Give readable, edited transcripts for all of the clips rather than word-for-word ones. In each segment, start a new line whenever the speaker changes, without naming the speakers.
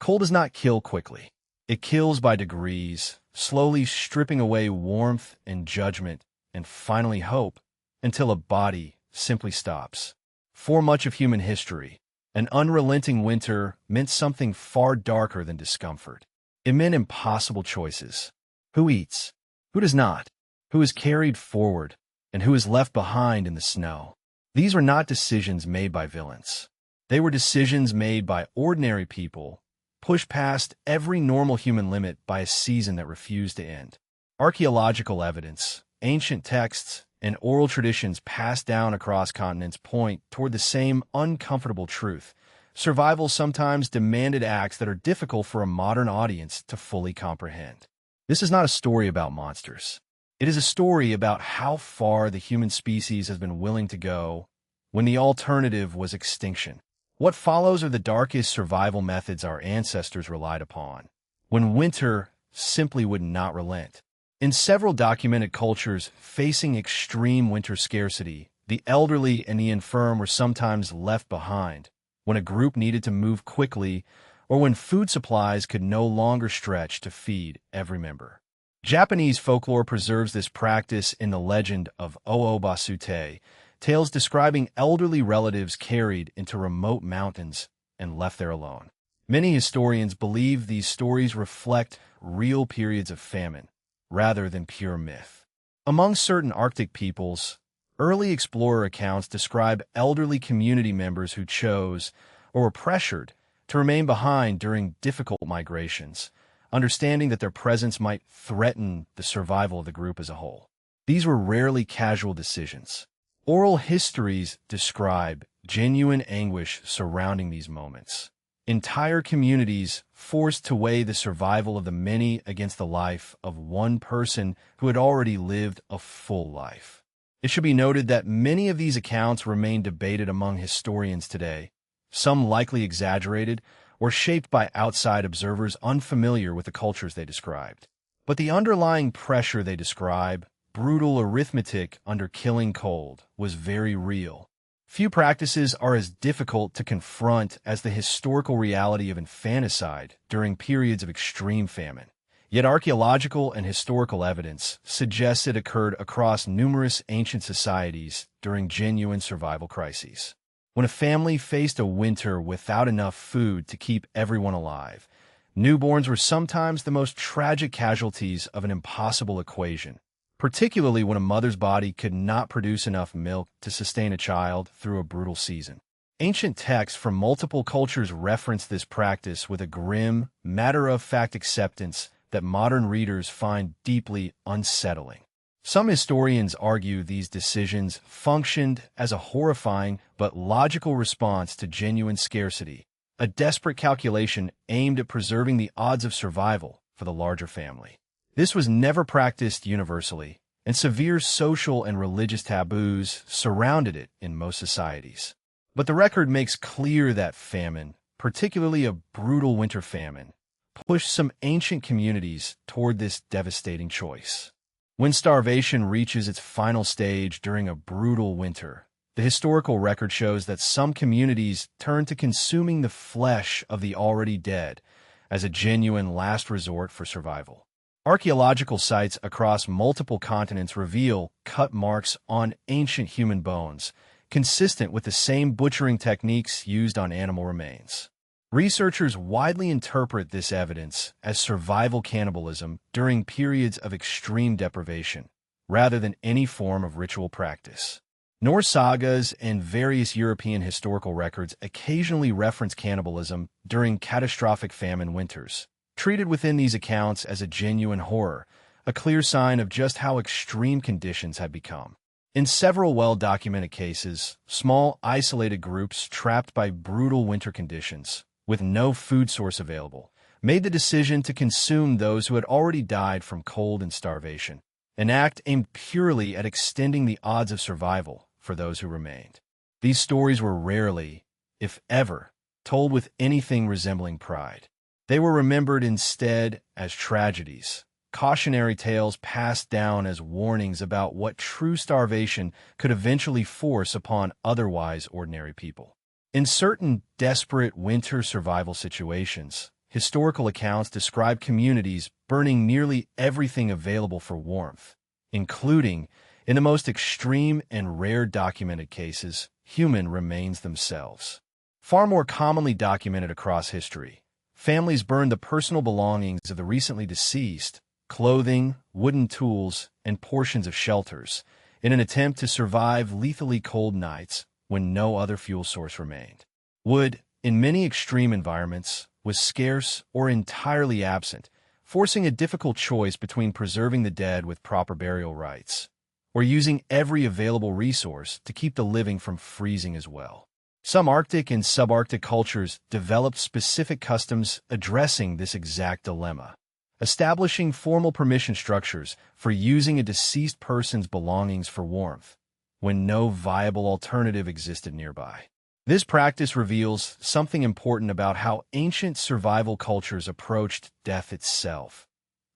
Cold does not kill quickly. It kills by degrees, slowly stripping away warmth and judgment and finally hope until a body simply stops. For much of human history, an unrelenting winter meant something far darker than discomfort. It meant impossible choices. Who eats? Who does not? Who is carried forward? And who is left behind in the snow? These were not decisions made by villains. They were decisions made by ordinary people, pushed past every normal human limit by a season that refused to end. Archaeological evidence, ancient texts, and oral traditions passed down across continents point toward the same uncomfortable truth. Survival sometimes demanded acts that are difficult for a modern audience to fully comprehend. This is not a story about monsters. It is a story about how far the human species has been willing to go when the alternative was extinction. What follows are the darkest survival methods our ancestors relied upon, when winter simply would not relent. In several documented cultures facing extreme winter scarcity, the elderly and the infirm were sometimes left behind when a group needed to move quickly or when food supplies could no longer stretch to feed every member. Japanese folklore preserves this practice in the legend of Oobasute, tales describing elderly relatives carried into remote mountains and left there alone. Many historians believe these stories reflect real periods of famine, rather than pure myth. Among certain Arctic peoples, early explorer accounts describe elderly community members who chose, or were pressured, to remain behind during difficult migrations, understanding that their presence might threaten the survival of the group as a whole. These were rarely casual decisions. Oral histories describe genuine anguish surrounding these moments. Entire communities forced to weigh the survival of the many against the life of one person who had already lived a full life. It should be noted that many of these accounts remain debated among historians today, some likely exaggerated or shaped by outside observers unfamiliar with the cultures they described. But the underlying pressure they describe, brutal arithmetic under killing cold, was very real. Few practices are as difficult to confront as the historical reality of infanticide during periods of extreme famine. Yet archaeological and historical evidence suggests it occurred across numerous ancient societies during genuine survival crises. When a family faced a winter without enough food to keep everyone alive, newborns were sometimes the most tragic casualties of an impossible equation, particularly when a mother's body could not produce enough milk to sustain a child through a brutal season. Ancient texts from multiple cultures reference this practice with a grim, matter-of-fact acceptance that modern readers find deeply unsettling. Some historians argue these decisions functioned as a horrifying but logical response to genuine scarcity, a desperate calculation aimed at preserving the odds of survival for the larger family. This was never practiced universally, and severe social and religious taboos surrounded it in most societies. But the record makes clear that famine, particularly a brutal winter famine, pushed some ancient communities toward this devastating choice. When starvation reaches its final stage during a brutal winter, the historical record shows that some communities turn to consuming the flesh of the already dead as a genuine last resort for survival. Archaeological sites across multiple continents reveal cut marks on ancient human bones, consistent with the same butchering techniques used on animal remains. Researchers widely interpret this evidence as survival cannibalism during periods of extreme deprivation, rather than any form of ritual practice. Norse sagas and various European historical records occasionally reference cannibalism during catastrophic famine winters, treated within these accounts as a genuine horror, a clear sign of just how extreme conditions had become. In several well-documented cases, small, isolated groups trapped by brutal winter conditions, with no food source available, made the decision to consume those who had already died from cold and starvation, an act aimed purely at extending the odds of survival for those who remained. These stories were rarely, if ever, told with anything resembling pride. They were remembered instead as tragedies, cautionary tales passed down as warnings about what true starvation could eventually force upon otherwise ordinary people. In certain desperate winter survival situations, historical accounts describe communities burning nearly everything available for warmth, including, in the most extreme and rare documented cases, human remains themselves. Far more commonly documented across history, families burned the personal belongings of the recently deceased, clothing, wooden tools, and portions of shelters, in an attempt to survive lethally cold nights when no other fuel source remained. Wood, in many extreme environments, was scarce or entirely absent, forcing a difficult choice between preserving the dead with proper burial rites, or using every available resource to keep the living from freezing as well. Some Arctic and subarctic cultures developed specific customs addressing this exact dilemma, establishing formal permission structures for using a deceased person's belongings for warmth when no viable alternative existed nearby. This practice reveals something important about how ancient survival cultures approached death itself,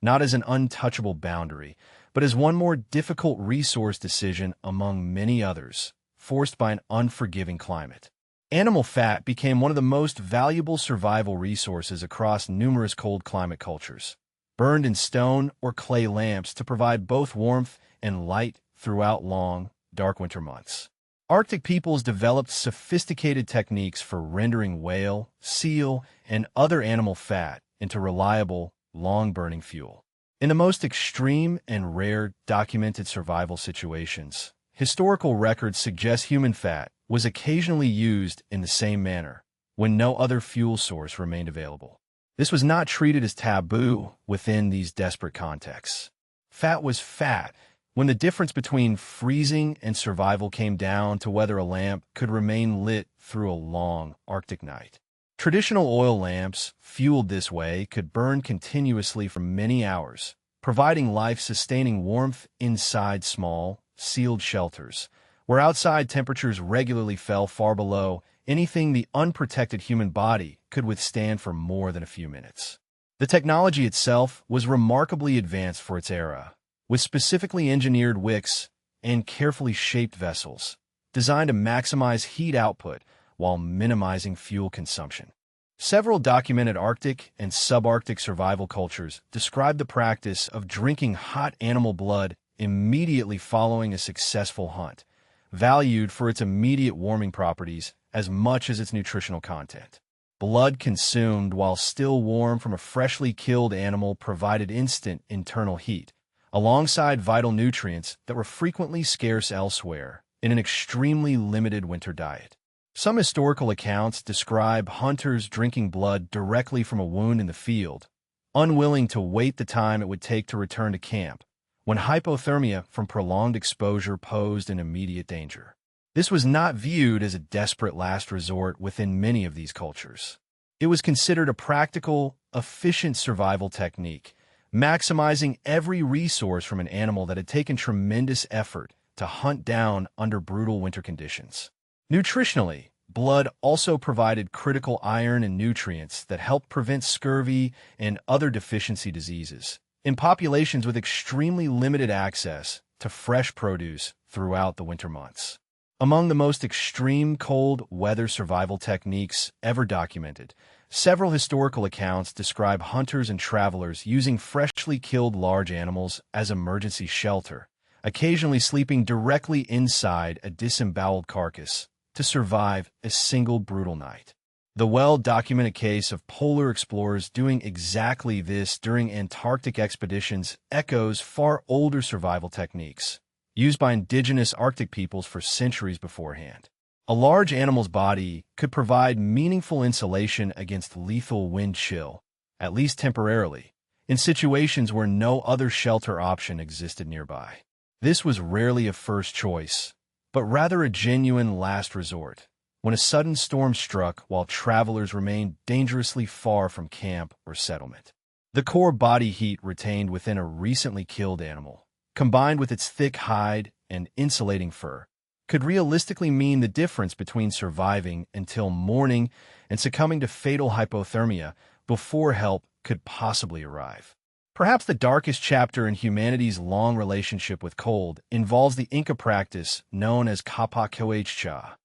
not as an untouchable boundary, but as one more difficult resource decision among many others, forced by an unforgiving climate. Animal fat became one of the most valuable survival resources across numerous cold climate cultures, burned in stone or clay lamps to provide both warmth and light throughout long, dark winter months. Arctic peoples developed sophisticated techniques for rendering whale, seal, and other animal fat into reliable, long-burning fuel. In the most extreme and rare documented survival situations, historical records suggest human fat was occasionally used in the same manner when no other fuel source remained available. This was not treated as taboo within these desperate contexts. Fat was fat when the difference between freezing and survival came down to whether a lamp could remain lit through a long Arctic night. Traditional oil lamps, fueled this way, could burn continuously for many hours, providing life-sustaining warmth inside small, sealed shelters, where outside temperatures regularly fell far below anything the unprotected human body could withstand for more than a few minutes. The technology itself was remarkably advanced for its era, with specifically engineered wicks and carefully shaped vessels, designed to maximize heat output while minimizing fuel consumption. Several documented Arctic and subarctic survival cultures describe the practice of drinking hot animal blood immediately following a successful hunt, valued for its immediate warming properties as much as its nutritional content. Blood consumed while still warm from a freshly killed animal provided instant internal heat, alongside vital nutrients that were frequently scarce elsewhere in an extremely limited winter diet. Some historical accounts describe hunters drinking blood directly from a wound in the field, unwilling to wait the time it would take to return to camp, when hypothermia from prolonged exposure posed an immediate danger. This was not viewed as a desperate last resort within many of these cultures. It was considered a practical, efficient survival technique, maximizing every resource from an animal that had taken tremendous effort to hunt down under brutal winter conditions. Nutritionally, blood also provided critical iron and nutrients that helped prevent scurvy and other deficiency diseases in populations with extremely limited access to fresh produce throughout the winter months. Among the most extreme cold weather survival techniques ever documented, several historical accounts describe hunters and travelers using freshly killed large animals as emergency shelter, occasionally sleeping directly inside a disemboweled carcass to survive a single brutal night. The well-documented case of polar explorers doing exactly this during Antarctic expeditions echoes far older survival techniques, used by indigenous Arctic peoples for centuries beforehand. A large animal's body could provide meaningful insulation against lethal wind chill, at least temporarily, in situations where no other shelter option existed nearby. This was rarely a first choice, but rather a genuine last resort, when a sudden storm struck while travelers remained dangerously far from camp or settlement. The core body heat retained within a recently killed animal, combined with its thick hide and insulating fur, could realistically mean the difference between surviving until morning and succumbing to fatal hypothermia before help could possibly arrive. Perhaps the darkest chapter in humanity's long relationship with cold involves the Inca practice known as capacocha,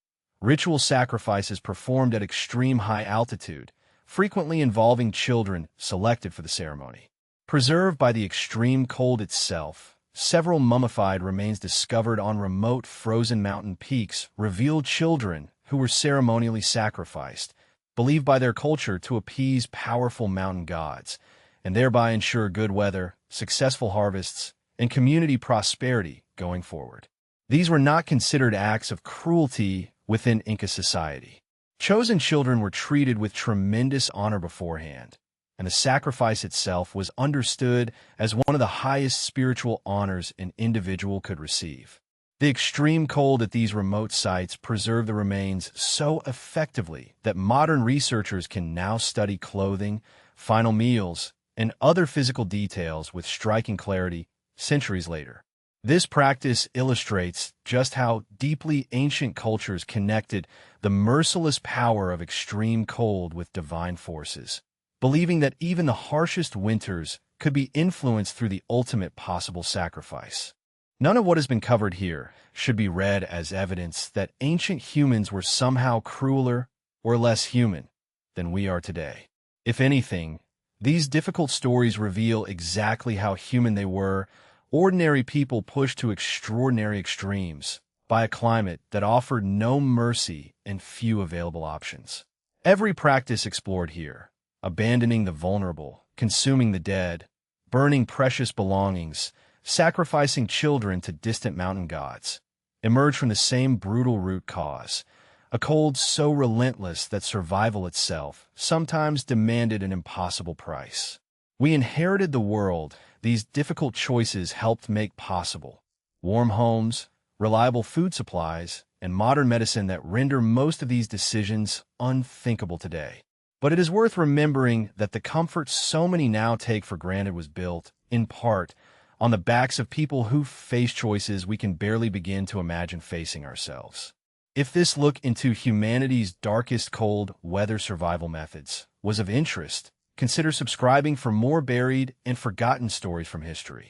ritual sacrifices performed at extreme high altitude, frequently involving children selected for the ceremony. Preserved by the extreme cold itself, several mummified remains discovered on remote frozen mountain peaks reveal children who were ceremonially sacrificed, believed by their culture to appease powerful mountain gods, and thereby ensure good weather, successful harvests, and community prosperity going forward. These were not considered acts of cruelty within Inca society. Chosen children were treated with tremendous honor beforehand, and the sacrifice itself was understood as one of the highest spiritual honors an individual could receive. The extreme cold at these remote sites preserved the remains so effectively that modern researchers can now study clothing, final meals, and other physical details with striking clarity centuries later. This practice illustrates just how deeply ancient cultures connected the merciless power of extreme cold with divine forces, believing that even the harshest winters could be influenced through the ultimate possible sacrifice. None of what has been covered here should be read as evidence that ancient humans were somehow crueler or less human than we are today. If anything, these difficult stories reveal exactly how human they were, ordinary people pushed to extraordinary extremes by a climate that offered no mercy and few available options. Every practice explored here, abandoning the vulnerable, consuming the dead, burning precious belongings, sacrificing children to distant mountain gods, emerged from the same brutal root cause, a cold so relentless that survival itself sometimes demanded an impossible price. We inherited the world these difficult choices helped make possible: warm homes, reliable food supplies, and modern medicine that render most of these decisions unthinkable today. But it is worth remembering that the comfort so many now take for granted was built, in part, on the backs of people who face choices we can barely begin to imagine facing ourselves. If this look into humanity's darkest cold weather survival methods was of interest, consider subscribing for more buried and forgotten stories from history.